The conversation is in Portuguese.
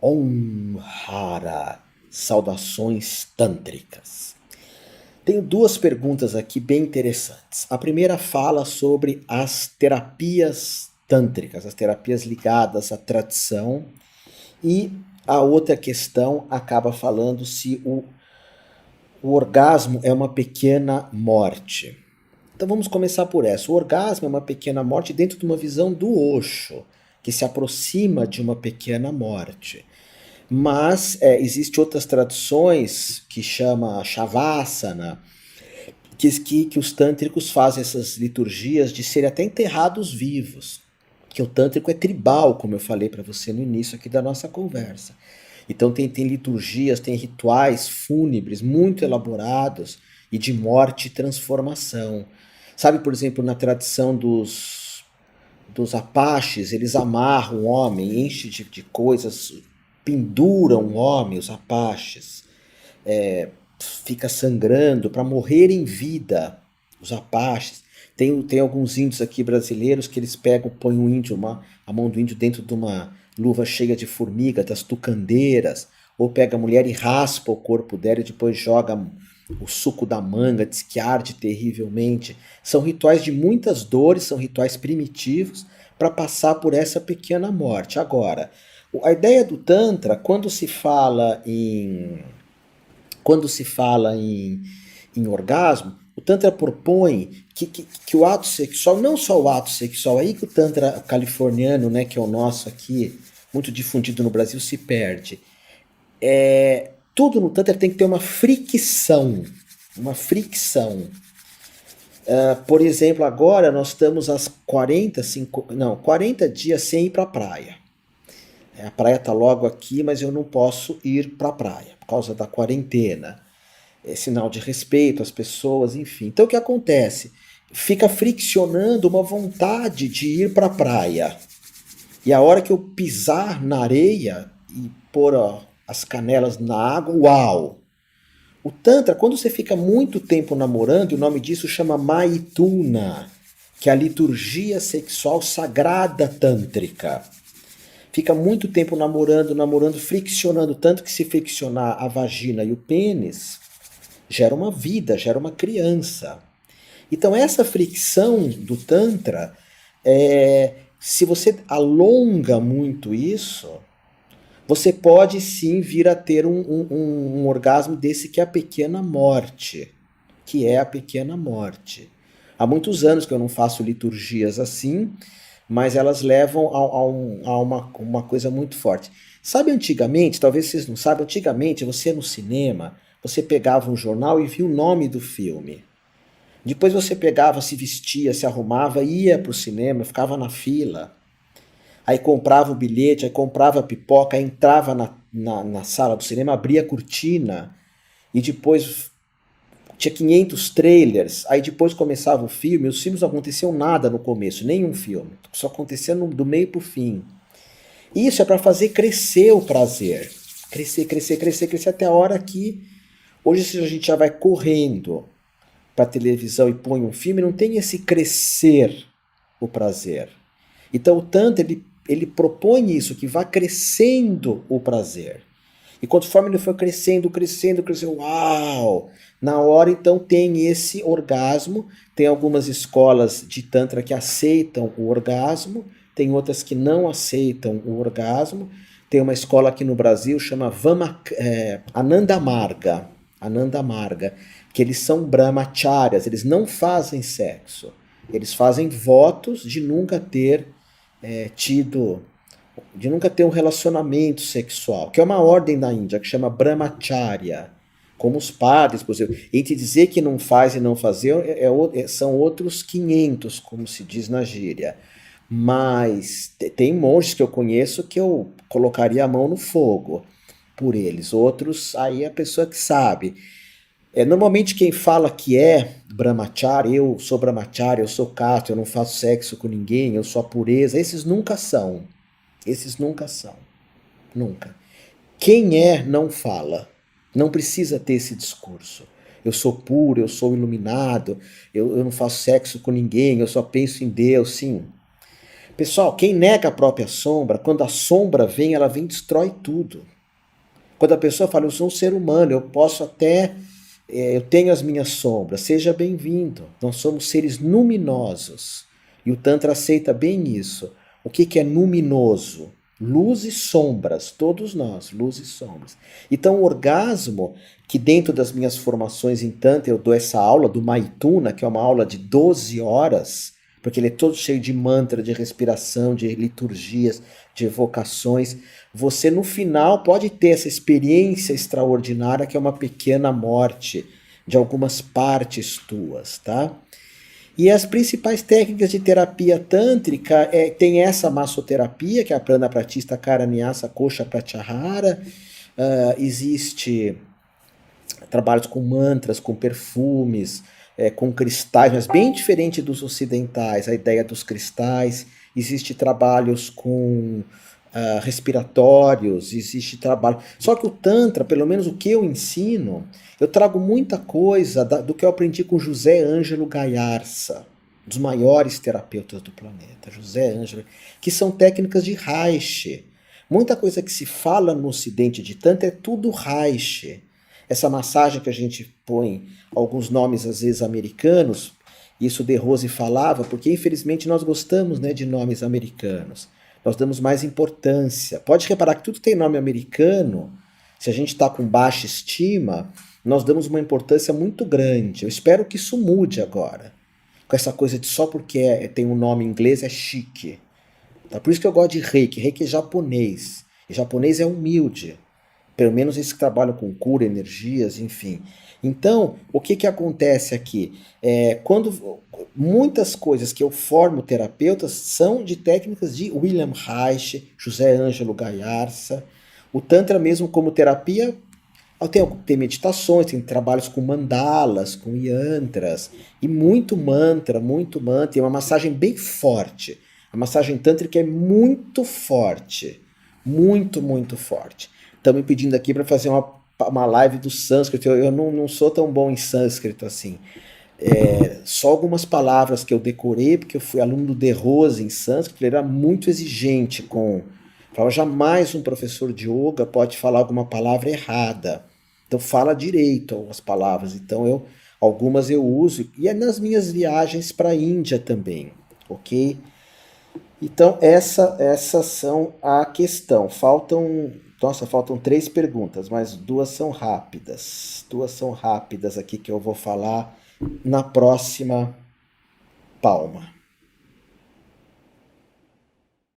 Om Hara, saudações tântricas. Tenho duas perguntas aqui bem interessantes. A primeira fala sobre as terapias tântricas, as terapias ligadas à tradição, e a outra questão acaba falando se o orgasmo é uma pequena morte. Então vamos começar por essa. O orgasmo é uma pequena morte dentro de uma visão do Osho, que se aproxima de uma pequena morte. Mas existe outras tradições que chama Shavasana, que os tântricos fazem essas liturgias de serem até enterrados vivos. Que o tântrico é tribal, como eu falei para você no início aqui da nossa conversa. Então tem liturgias, tem rituais fúnebres muito elaborados e de morte e transformação. Sabe, por exemplo, na tradição dos Apaches, eles amarram o homem, enchem de coisas, penduram o homem, os Apaches, fica sangrando para morrer em vida, os Apaches. Tem alguns índios aqui brasileiros que eles pegam, põem um índio, a mão do índio dentro de uma luva cheia de formiga, das tucandeiras, ou pega a mulher e raspa o corpo dela e depois joga o suco da manga, diz que arde terrivelmente. São rituais de muitas dores, são rituais primitivos para passar por essa pequena morte. Agora, a ideia do Tantra, quando se fala em orgasmo, o Tantra propõe que o ato sexual, não só o ato sexual, aí que o Tantra californiano, né, que é o nosso aqui, muito difundido no Brasil, se perde. Tudo no Tantra tem que ter uma fricção. Uma fricção. Por exemplo, agora nós estamos às 40 dias sem ir para a praia. A praia está logo aqui, mas eu não posso ir para a praia por causa da quarentena. É sinal de respeito às pessoas, enfim. Então o que acontece? Fica friccionando uma vontade de ir para a praia. E a hora que eu pisar na areia e pôr as canelas na água, uau! O Tantra, quando você fica muito tempo namorando, o nome disso chama Maituna, que é a liturgia sexual sagrada tântrica. Fica muito tempo namorando, namorando, friccionando, tanto que se friccionar a vagina e o pênis, gera uma vida, gera uma criança. Então essa fricção do Tantra, se você alonga muito isso, você pode sim vir a ter um orgasmo desse que é a pequena morte. Que é a pequena morte. Há muitos anos que eu não faço liturgias assim, mas elas levam a uma coisa muito forte. Sabe antigamente, talvez vocês não saibam, antigamente você no cinema, você pegava um jornal e via o nome do filme. Depois você pegava, se vestia, se arrumava, ia para o cinema, ficava na fila. Aí comprava o bilhete, aí comprava a pipoca, aí entrava na sala do cinema, abria a cortina e depois tinha 500 trailers. Aí depois começava o filme, os filmes não aconteciam nada no começo, nenhum filme. Só acontecia do meio pro fim. Isso é para fazer crescer o prazer. Crescer, crescer, crescer, crescer até a hora que hoje se a gente já vai correndo para televisão e põe um filme, não tem esse crescer o prazer. Então o Tantra ele propõe isso, que vá crescendo o prazer. E conforme ele for crescendo, crescendo, crescendo, uau! Na hora então tem esse orgasmo. Tem algumas escolas de Tantra que aceitam o orgasmo, tem outras que não aceitam o orgasmo. Tem uma escola aqui no Brasil chama Ananda Marga. Ananda Marga, que eles são brahmacharyas, eles não fazem sexo. Eles fazem votos de nunca ter de nunca ter um relacionamento sexual, que é uma ordem da Índia que chama Brahmacharya, como os padres, por exemplo. Entre dizer que não faz e não fazer são outros 500, como se diz na gíria. Mas tem monges que eu conheço que eu colocaria a mão no fogo por eles. Outros, aí é a pessoa que sabe. Normalmente quem fala que é brahmachari, eu sou brahmachari, eu sou casto, eu não faço sexo com ninguém, eu sou a pureza, esses nunca são. Esses nunca são. Nunca. Quem é, não fala. Não precisa ter esse discurso. Eu sou puro, eu sou iluminado, eu não faço sexo com ninguém, eu só penso em Deus, sim. Pessoal, quem nega a própria sombra, quando a sombra vem, ela vem e destrói tudo. Quando a pessoa fala, eu sou um ser humano, eu posso até, eu tenho as minhas sombras, seja bem-vindo. Nós somos seres luminosos. E o Tantra aceita bem isso. O que, que é luminoso? Luz e sombras, todos nós, luz e sombras. Então o orgasmo, que dentro das minhas formações em Tantra eu dou essa aula do Maituna, que é uma aula de 12 horas, porque ele é todo cheio de mantra, de respiração, de liturgias, de evocações. Você no final pode ter essa experiência extraordinária que é uma pequena morte de algumas partes tuas, tá? E as principais técnicas de terapia tântrica tem essa massoterapia, que é a Pranapratista Karanyasa Kosha Pratyahara. Existe trabalhos com mantras, com perfumes, com cristais, mas bem diferente dos ocidentais, a ideia dos cristais. Existe trabalhos com respiratórios, existe trabalho. Só que o Tantra, pelo menos o que eu ensino, eu trago muita coisa do que eu aprendi com José Ângelo Gaiarsa, um dos maiores terapeutas do planeta, José Ângelo, que são técnicas de Reiki. Muita coisa que se fala no ocidente de Tantra é tudo Reiki. Essa massagem que a gente põe alguns nomes às vezes americanos, isso De Rose falava, porque infelizmente nós gostamos, né, de nomes americanos. Nós damos mais importância. Pode reparar que tudo tem nome americano. Se a gente está com baixa estima, nós damos uma importância muito grande. Eu espero que isso mude agora. Com essa coisa de só porque tem um nome inglês é chique. Tá? Por isso que eu gosto de Reiki. Reiki é japonês. E japonês é humilde. Pelo menos esses que trabalham com cura, energias, enfim. Então, o que, que acontece aqui? Quando muitas coisas que eu formo terapeutas são de técnicas de William Reich, José Ângelo Gaiarsa. O Tantra mesmo como terapia, tem meditações, tem trabalhos com mandalas, com yantras, e muito mantra, e uma massagem bem forte. A massagem tântrica é muito forte, muito, muito forte. Estão me pedindo aqui para fazer uma live do sânscrito. Eu não sou tão bom em sânscrito assim. Só algumas palavras que eu decorei, porque eu fui aluno do De Rose em sânscrito, ele era muito exigente com... Falava, jamais um professor de yoga pode falar alguma palavra errada. Então fala direito as palavras. Então algumas eu uso, e é nas minhas viagens para a Índia também, ok? Então essas são a questão. Faltam 3 perguntas, mas 2 são rápidas. 2 são rápidas aqui que eu vou falar na próxima palma.